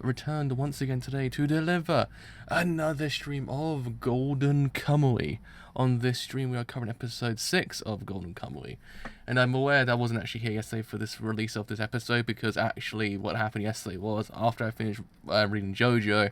returned once again today to deliver another stream of Golden Kamuy. On this stream, we are covering episode 6 of Golden Kamuy. And I'm aware that I wasn't actually here yesterday for this release of this episode, because actually what happened yesterday was, after I finished reading JoJo,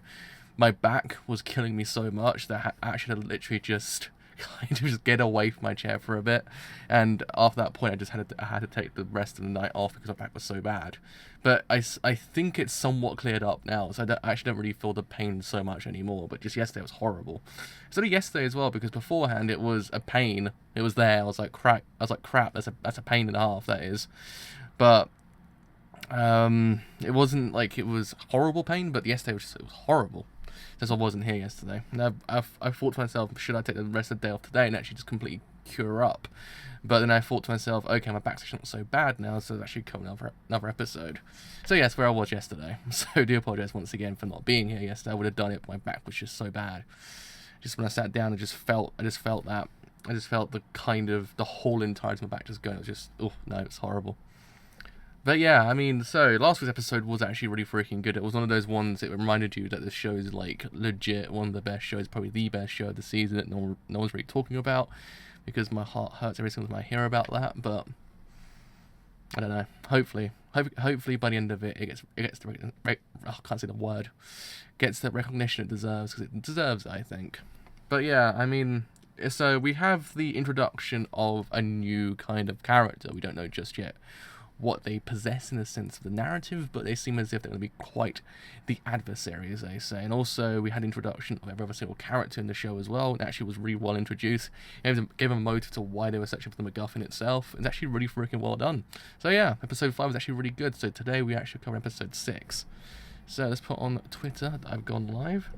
my back was killing me so much that I actually had to literally just kind of just get away from my chair for a bit, and after that point I had to take the rest of the night off because my back was so bad. But I think it's somewhat cleared up now, so I actually don't really feel the pain so much anymore. But just yesterday was horrible. So yesterday as well, because beforehand it was a pain. It was there. I was like crap. That's a pain and a half. That is, but it wasn't like it was horrible pain. But yesterday it was horrible. Since I wasn't here yesterday. Now, I thought to myself, should I take the rest of the day off today and actually just completely cure up? But then I thought to myself, okay, my back's actually not so bad now, so that should come another episode. So yes, where I was yesterday. So I do apologise once again for not being here yesterday. I would have done it, but my back was just so bad. Just when I sat down, I just felt the whole entirety of my back just going. It was just, oh no, it's horrible. But yeah, I mean, so last week's episode was actually really freaking good. It was one of those ones that reminded you that this show is like legit one of the best shows, probably the best show of the season that no one's really talking about, because my heart hurts every single time I hear about that. But I don't know. Hopefully by the end of it, it gets the I can't say the word, gets the recognition it deserves, because it deserves it, I think. But yeah, I mean, so we have the introduction of a new kind of character. We don't know just yet what they possess in the sense of the narrative, but they seem as if they're going to be quite the adversary, as they say. And also, we had introduction of every other single character in the show as well. It actually was really well introduced. It gave them a motive to why they were searching for the MacGuffin itself. It's actually really freaking well done. So yeah, episode 5 was actually really good. So today we actually cover episode 6. So let's put on Twitter that I've gone live.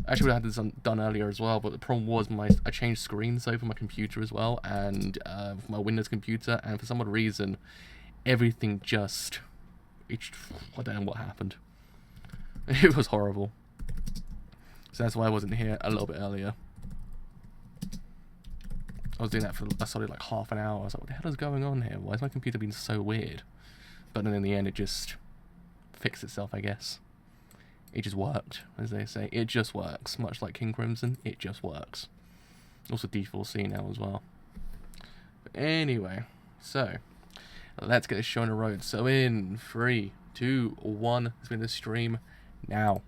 Actually, I had this done earlier as well, but the problem was I changed screens over my computer as well, and my Windows computer, and for some odd reason, everything just, I don't know what happened. It was horrible. So that's why I wasn't here a little bit earlier. I was doing that for a solid like half an hour. I was like, what the hell is going on here? Why is my computer being so weird? But then in the end, it just fixed itself, I guess. It just worked, as they say. It just works. Much like King Crimson, it just works. Also D4C now as well. But anyway, so let's get this show on the road. So in 3, 2, 1, let's begin the stream now.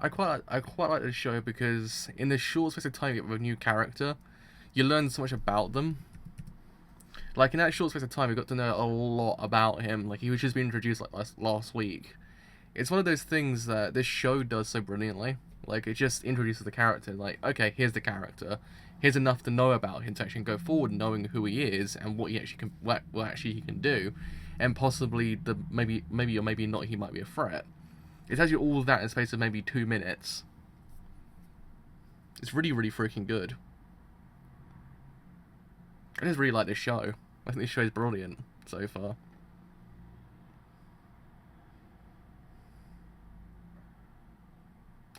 I quite like this show because in this short space of time you get with a new character, you learn so much about them. Like in that short space of time, we got to know a lot about him. Like he was just being introduced like last week. It's one of those things that this show does so brilliantly. Like it just introduces the character. Like okay, here's the character. Here's enough to know about him to actually go forward, knowing who he is and what he actually can, what actually he can do, and possibly maybe or maybe not he might be a threat. It tells you all of that in the space of maybe 2 minutes. It's really, really freaking good. I just really like this show. I think this show is brilliant so far.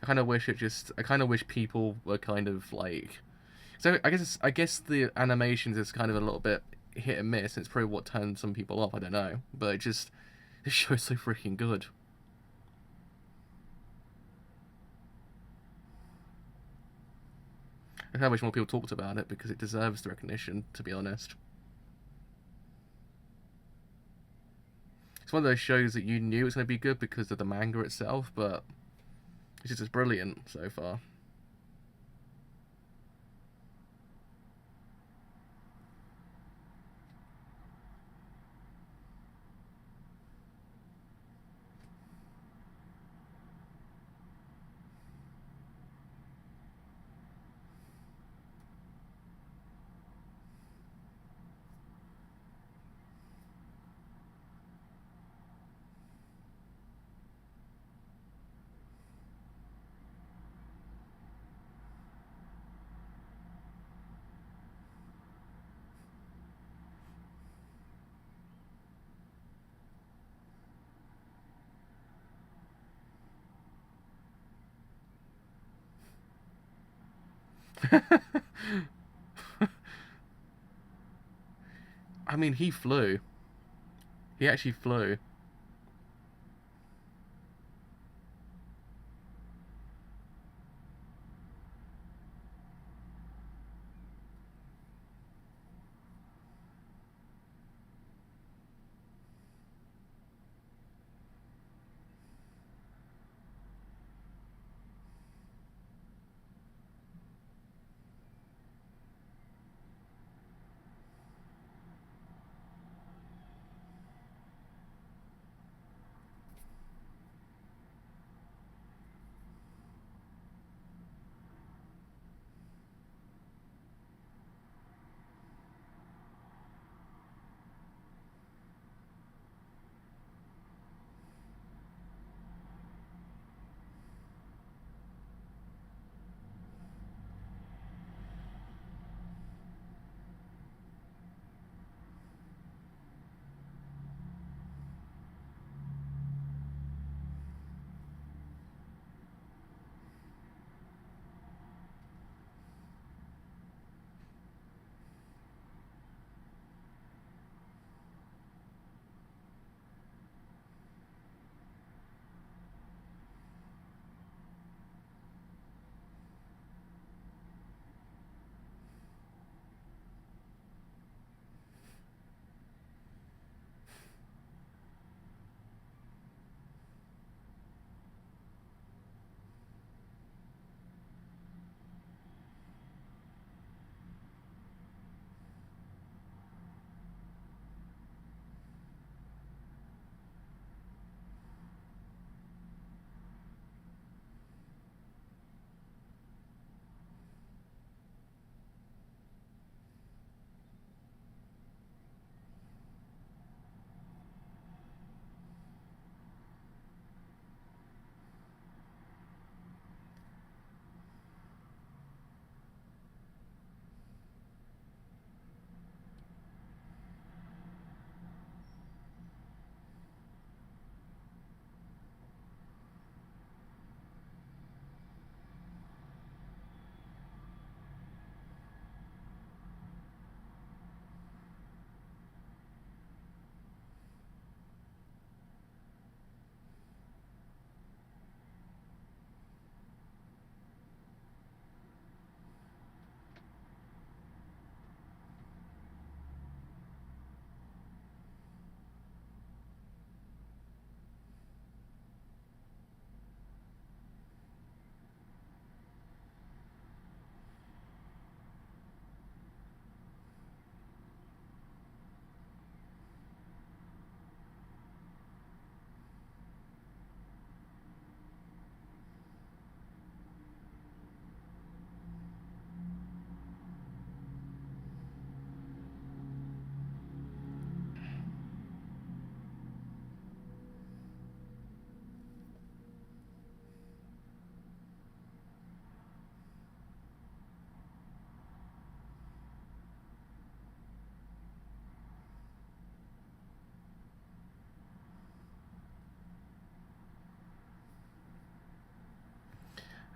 I kind of wish people were kind of like. So I guess the animations is kind of a little bit hit and miss. It's probably what turned some people off. I don't know, but this show's so freaking good. I kind of wish more people talked about it because it deserves the recognition. To be honest, it's one of those shows that you knew it was going to be good because of the manga itself, but it's just brilliant so far. I mean, he flew. He actually flew.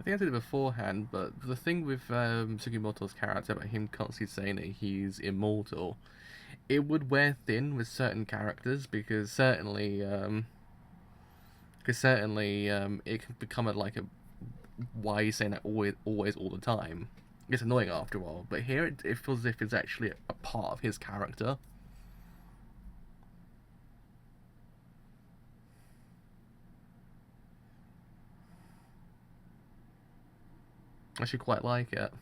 think I said it beforehand, but the thing with Sugimoto's character about him constantly saying that he's immortal, it would wear thin with certain characters because certainly it can become a why are you saying that always all the time? It's annoying after a while, but here it feels as if it's actually a part of his character. I should quite like it.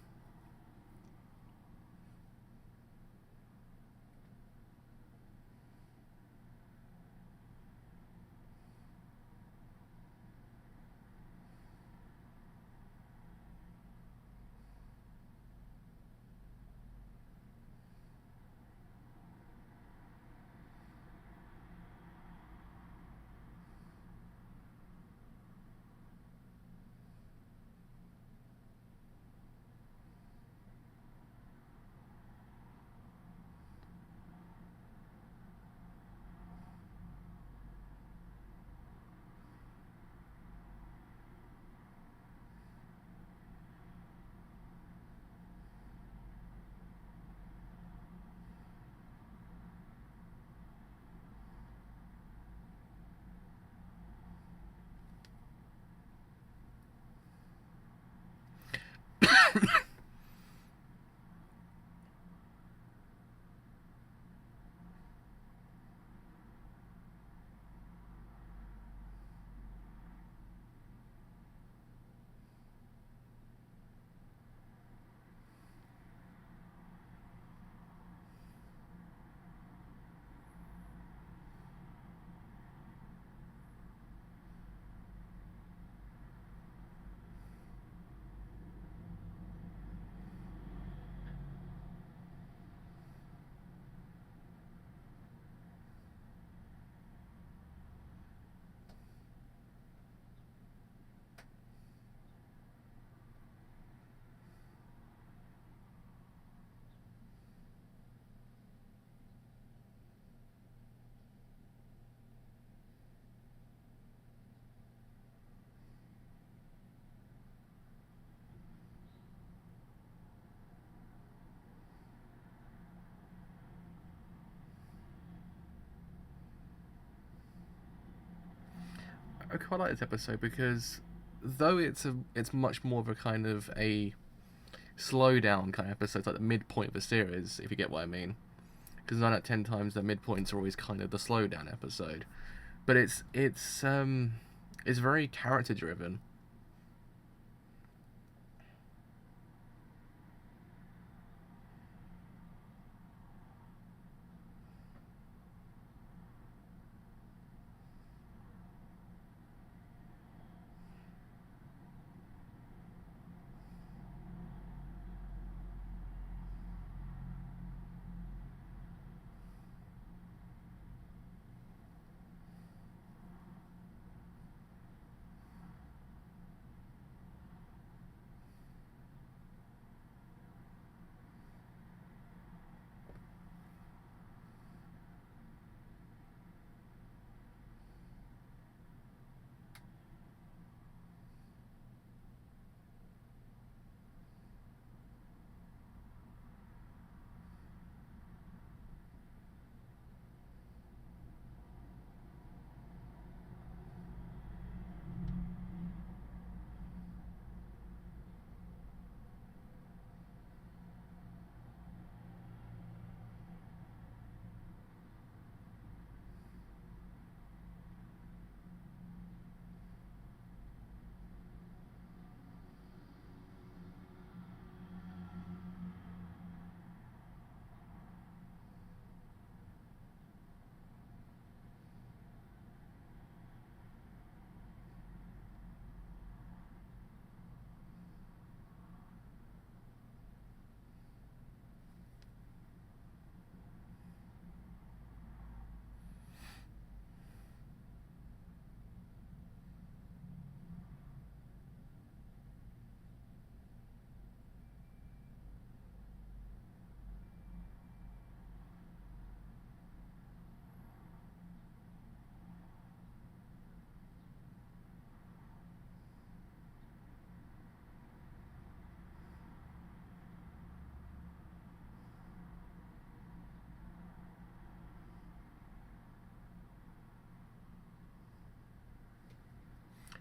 I quite like this episode because though it's much more of a kind of a slow down kind of episode, it's like the midpoint of the series, if you get what I mean. Because 9 out of 10 times the midpoints are always kind of the slow down episode, but it's very character driven.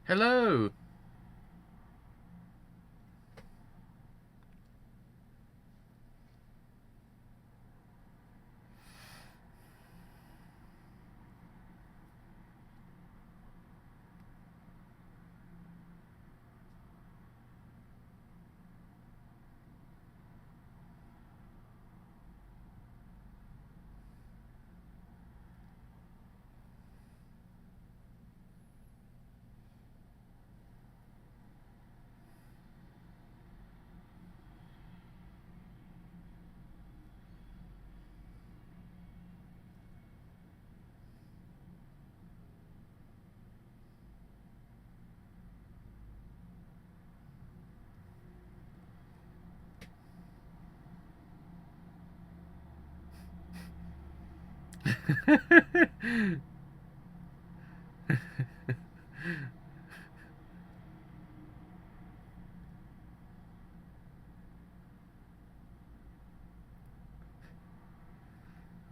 Hello!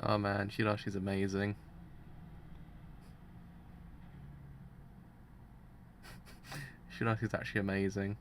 Oh man, she's amazing. Shirashi's actually amazing.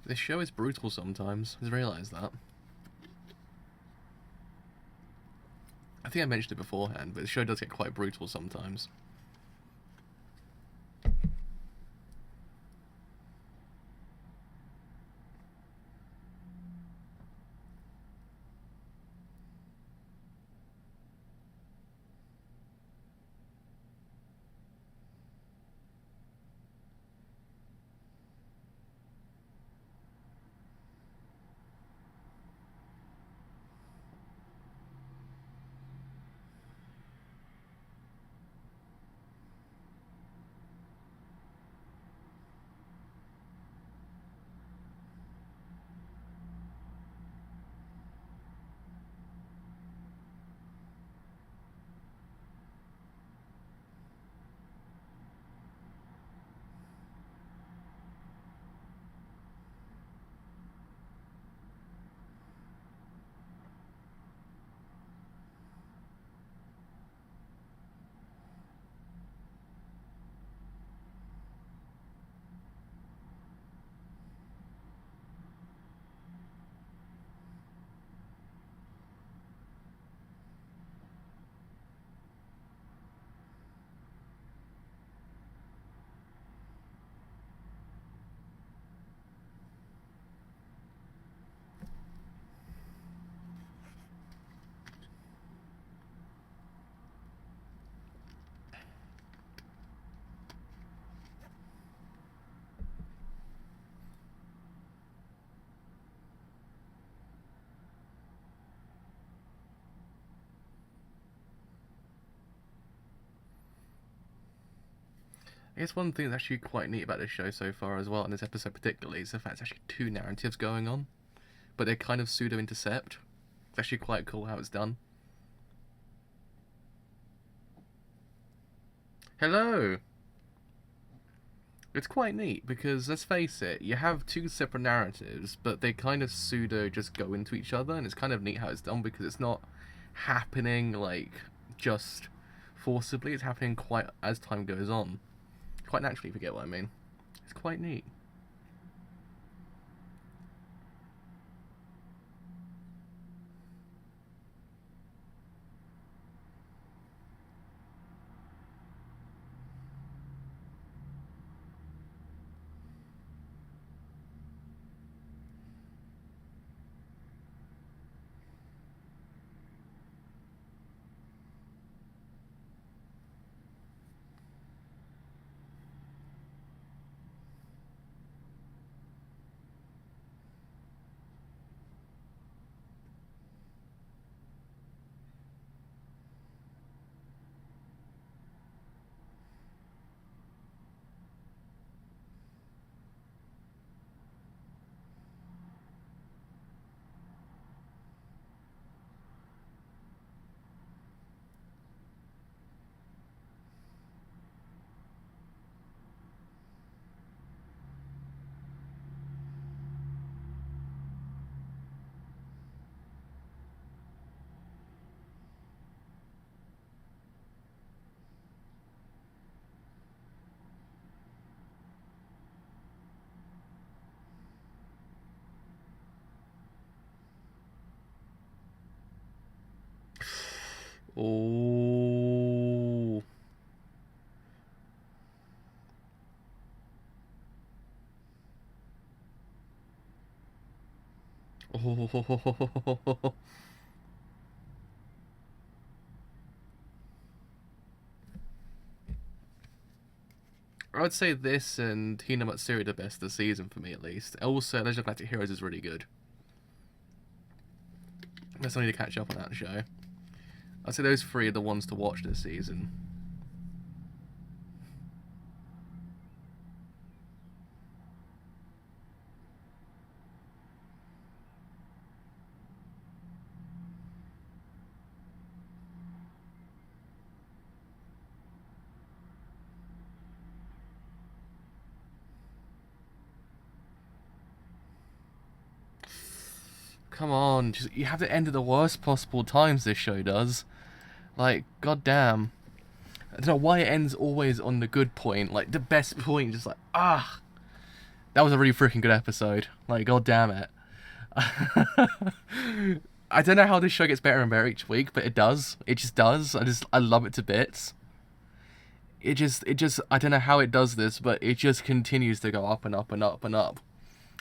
This show is brutal sometimes. I just realised that. I think I mentioned it beforehand, but the show does get quite brutal sometimes. It's one thing that's actually quite neat about this show so far as well, and this episode particularly, is the fact there's actually two narratives going on, but they kind of pseudo-intercept. It's actually quite cool how it's done. Hello! It's quite neat, because, let's face it, you have two separate narratives, but they kind of pseudo just go into each other, and it's kind of neat how it's done, because it's not happening, like, just forcibly, it's happening quite as time goes on. Quite naturally, if you get what I mean. It's quite neat. Oh. Oh. I would say this and Hina Matsuri the best of the season for me at least. Also, Legend of Galactic Heroes is really good. I still need to catch up on that show. I'd say those three are the ones to watch this season. Come on, just, you have to end at the worst possible times this show does. Like, goddamn. I don't know why it ends always on the good point, like the best point, just like, ah. That was a really freaking good episode. Like, god damn it. I don't know how this show gets better and better each week, but it does. It just does. I love it to bits. It just, I don't know how it does this, but it just continues to go up and up and up and up.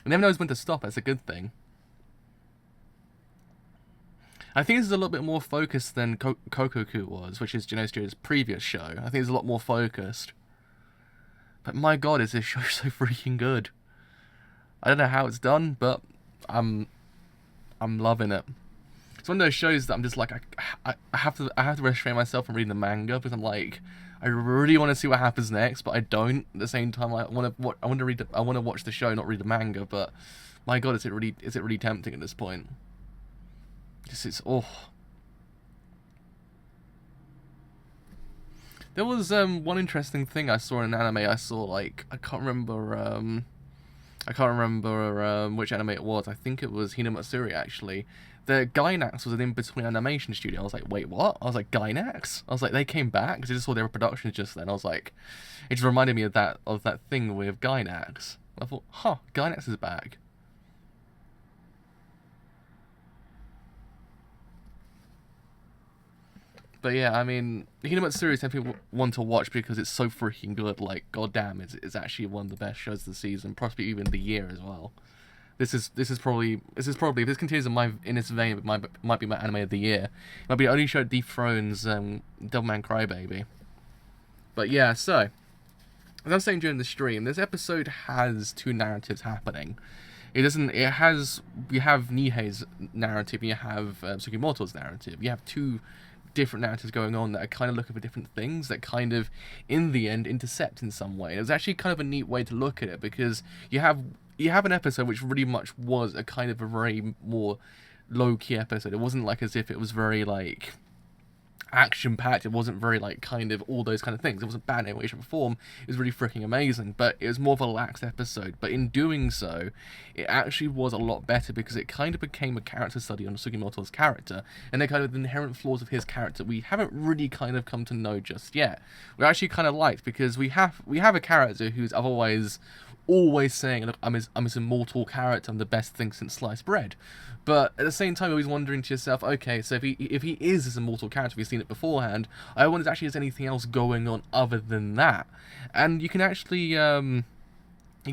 It never knows when to stop. That's a good thing. I think this is a little bit more focused than Kokoku was, which is Juno Studio's previous show. I think it's a lot more focused. But my god, is this show so freaking good. I don't know how it's done, but I'm loving it. It's one of those shows that I'm just like, I have to restrain myself from reading the manga, because I'm like, I really want to see what happens next, but I don't. At the same time, I want to watch the show, not read the manga. But my god, is it really tempting at this point? It's oh. There was one interesting thing I saw in an anime. I saw, like, I can't remember which anime it was. I think it was Hina Matsuri actually. The Gainax was an in-between animation studio. I was like, wait, what? I was like, Gainax? I was like, they came back? Because I just saw their productions just then. I was like, it just reminded me of that thing with Gainax. I thought, huh, Gainax is back. But yeah, I mean, Hina Matsuri is definitely one to watch because it's so freaking good. Like, goddamn, it's actually one of the best shows of the season, possibly even the year as well. This is probably if this continues in this vein, it might be my anime of the year. It might be the only show that dethrones Devilman Crybaby. But yeah, so as I was saying during the stream, this episode has two narratives happening. We have Nihei's narrative, and you have Tsukimoto's narrative. You have two different narratives going on that are kind of looking for different things that kind of, in the end, intercept in some way. And it was actually kind of a neat way to look at it, because you have an episode which really much was a kind of a very more low-key episode. It wasn't like as if it was very like action-packed. It wasn't very like kind of all those kind of things. It wasn't bad in any way, shape, or form. It was really freaking amazing, but it was more of a relaxed episode. But in doing so, it actually was a lot better, because it kind of became a character study on Sugimoto's character, and the kind of inherent flaws of his character we haven't really kind of come to know just yet. We actually kind of liked, because we have a character who's otherwise always saying, look, I'm his immortal character, I'm the best thing since sliced bread. But at the same time, you're always wondering to yourself, okay, so if he is this immortal character, we've seen it beforehand, I wonder if actually there's anything else going on other than that. And you can actually, you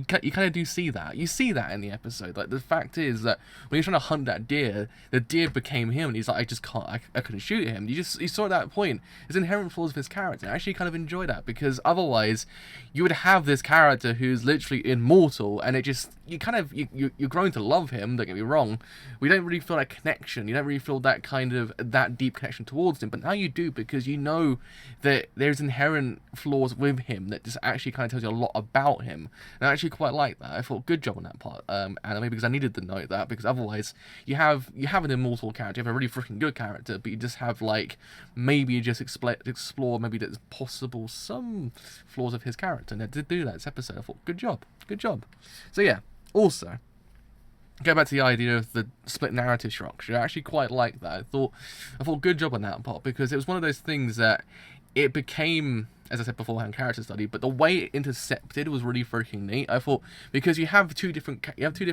kind of do see that. You see that in the episode. Like, the fact is that when you're trying to hunt that deer, the deer became him, and he's like, I just can't, I couldn't shoot him. You saw at that point his inherent flaws of his character. I actually kind of enjoy that, because otherwise you would have this character who's literally immortal, and it just, you're growing to love him, don't get me wrong. We don't really feel that connection. You don't really feel that kind of, that deep connection towards him, but now you do, because you know that there's inherent flaws with him that just actually kind of tells you a lot about him. And I actually quite like that. I thought good job on that part, anime, because I needed to note that, because otherwise you have an immortal character, you have a really freaking good character, but you just have like, maybe you just explore maybe there's possible some flaws of his character, and I did do that this episode. I thought good job. So yeah, also go back to the idea of the split narrative structure. I actually quite like that. I thought good job on that part, because it was one of those things that it became, as I said beforehand, character study, but the way it intercepted was really freaking neat. I thought, because you have two different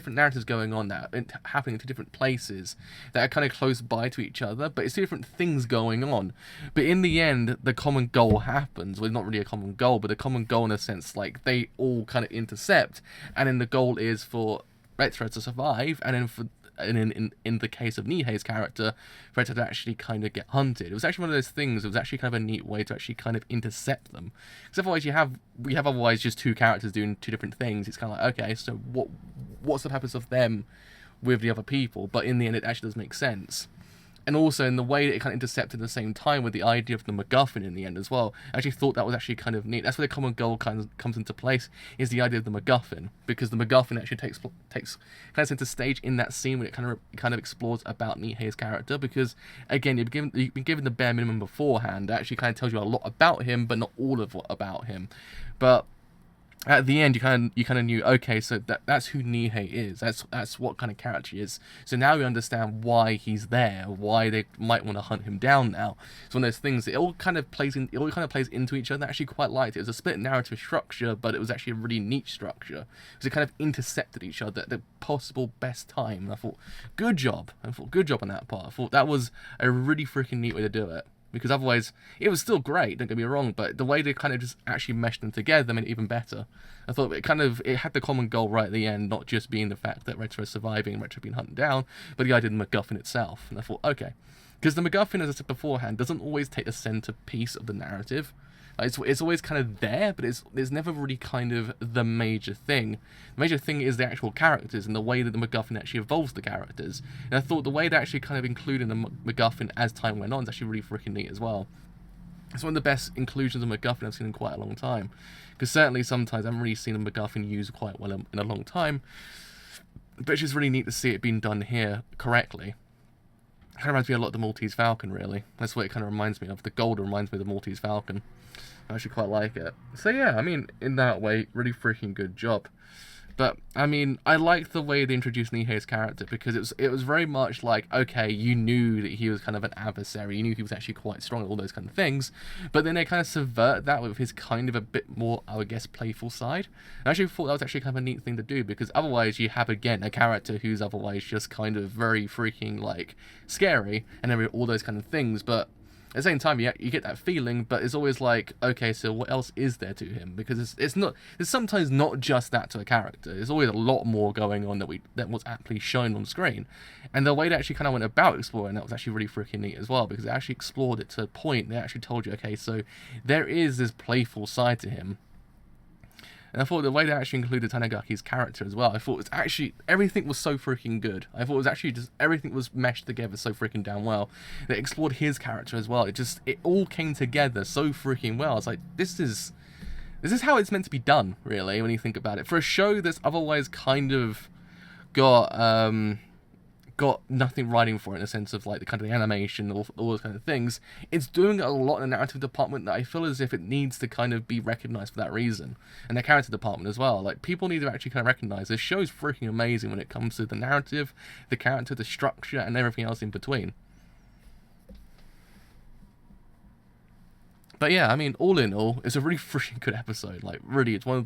narratives going on now, happening in two different places that are kind of close by to each other, but it's two different things going on. But in the end, the common goal happens. Well, not really a common goal, but a common goal in a sense, like they all kind of intercept, and then the goal is for Retro to survive, and then for in the case of Nihei's character, for it to actually kind of get hunted. It was actually one of those things. It was actually kind of a neat way to actually kind of intercept them, because otherwise we have otherwise just two characters doing two different things. It's kind of like, okay, so what's the purpose of them with the other people? But in the end, it actually does make sense. And also in the way that it kind of intercepted at the same time with the idea of the MacGuffin in the end as well. I actually thought that was actually kind of neat. That's where the common goal kind of comes into place, is the idea of the MacGuffin, because the MacGuffin actually takes kind of center stage in that scene when it kind of explores about Nihei's character. Because again, you've been given the bare minimum beforehand. That actually kind of tells you a lot about him, but not all of what about him. But at the end, you kind of knew, okay, so that's who Nihei is. That's what kind of character he is. So now we understand why he's there, why they might want to hunt him down now. It's one of those things. It all kind of plays into each other. I actually quite liked it. It was a split narrative structure, but it was actually a really neat structure, because it kind of intercepted each other at the possible best time. And I thought, good job. On that part. I thought that was a really freaking neat way to do it. Because otherwise, it was still great, don't get me wrong, but the way they kind of just actually meshed them together made it even better. I thought it had the common goal right at the end, not just being the fact that Retro is surviving and Retro being hunted down, but the idea of the MacGuffin itself. And I thought, okay. Because the MacGuffin, as I said beforehand, doesn't always take the centerpiece of the narrative. It's always kind of there, but it's never really kind of the major thing. The major thing is the actual characters and the way that the MacGuffin actually evolves the characters. And I thought the way they actually kind of included the MacGuffin as time went on is actually really freaking neat as well. It's one of the best inclusions of MacGuffin I've seen in quite a long time. Because certainly sometimes I haven't really seen a MacGuffin used quite well in a long time. But it's just really neat to see it being done here correctly. It kind of reminds me a lot of the Maltese Falcon, really. That's what it kind of reminds me of. The gold reminds me of the Maltese Falcon. I actually quite like it. So yeah, I mean, in that way, really freaking good job. But, I mean, I liked the way they introduced Nihei's character, because it was very much like, okay, you knew that he was kind of an adversary, you knew he was actually quite strong, all those kind of things, but then they kind of subvert that with his kind of a bit more, I would guess, playful side. I actually thought that was actually kind of a neat thing to do, because otherwise you have, again, a character who's otherwise just kind of very freaking, like, scary, and all those kind of things, but at the same time, you get that feeling, but it's always like, okay, so what else is there to him? Because it's sometimes not just that to a character. There's always a lot more going on that was aptly shown on screen. And the way they actually kind of went about exploring that was actually really freaking neat as well, because they actually explored it to a point. They actually told you, okay, so there is this playful side to him. And I thought the way they actually included Tanagaki's character as well, I thought it was actually, everything was so freaking good. I thought it was actually just, everything was meshed together so freaking damn well. They explored his character as well. It all came together so freaking well. It's like, this is how it's meant to be done, really, when you think about it. For a show that's otherwise kind of got nothing writing for it, in the sense of like the kind of the animation, all those kind of things, it's doing a lot in the narrative department that I feel as if it needs to kind of be recognized for that reason. And the character department as well. Like, people need to actually kind of recognize this show's freaking amazing when it comes to the narrative, the character, the structure, and everything else in between. But yeah, I mean, all in all, it's a really freaking good episode. Like, really, it's one of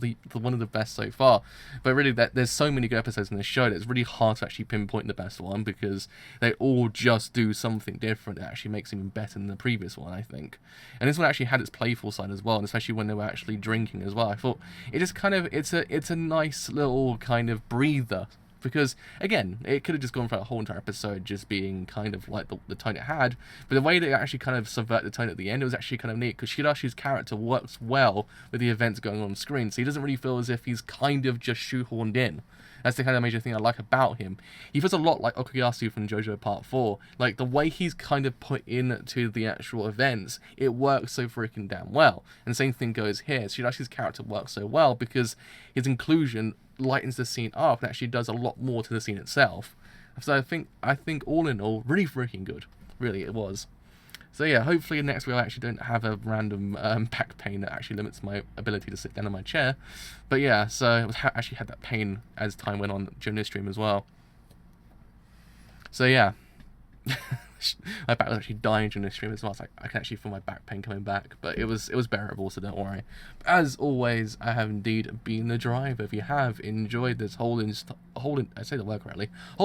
the best so far. But really, there's so many good episodes in this show that it's really hard to actually pinpoint the best one, because they all just do something different that actually makes it even better than the previous one, I think. And this one actually had its playful side as well, and especially when they were actually drinking as well. I thought it just kind of, it's a nice little kind of breather. Because, again, it could have just gone for a whole entire episode just being kind of like the tone it had, but the way they actually kind of subvert the tone at the end, it was actually kind of neat, because Shirashi's character works well with the events going on screen, so he doesn't really feel as if he's kind of just shoehorned in. That's the kind of major thing I like about him. He feels a lot like Okuyasu from JoJo Part 4. Like, the way he's kind of put into the actual events, it works so freaking damn well. And the same thing goes here. Shirashi's character works so well because his inclusion lightens the scene up and actually does a lot more to the scene itself. So I think all in all, really freaking good. Really, it was. So yeah, hopefully next week I actually don't have a random back pain that actually limits my ability to sit down in my chair. But yeah, so I actually had that pain as time went on during this stream as well. So yeah. My back was actually dying during this stream as well. So I can actually feel my back pain coming back, but it was bearable, so don't worry. But as always, I have indeed been the driver. If you have enjoyed this whole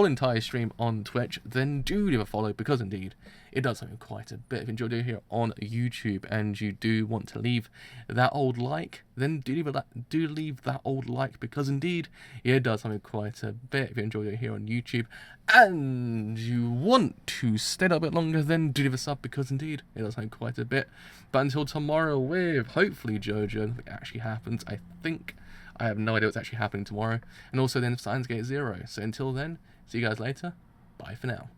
entire stream on Twitch, then do leave a follow, because indeed it does help me quite a bit. If you enjoyed it here on YouTube and you do want to leave that old like, then do leave that old like, because indeed it does help me quite a bit. If you enjoyed it here on YouTube and you want to stay a bit longer, then do leave a sub, because indeed it does help quite a bit. But until tomorrow, with hopefully JoJo, if it actually happens, I have no idea what's actually happening tomorrow, and also then Steins Gate 0. So until then, see you guys later. Bye for now.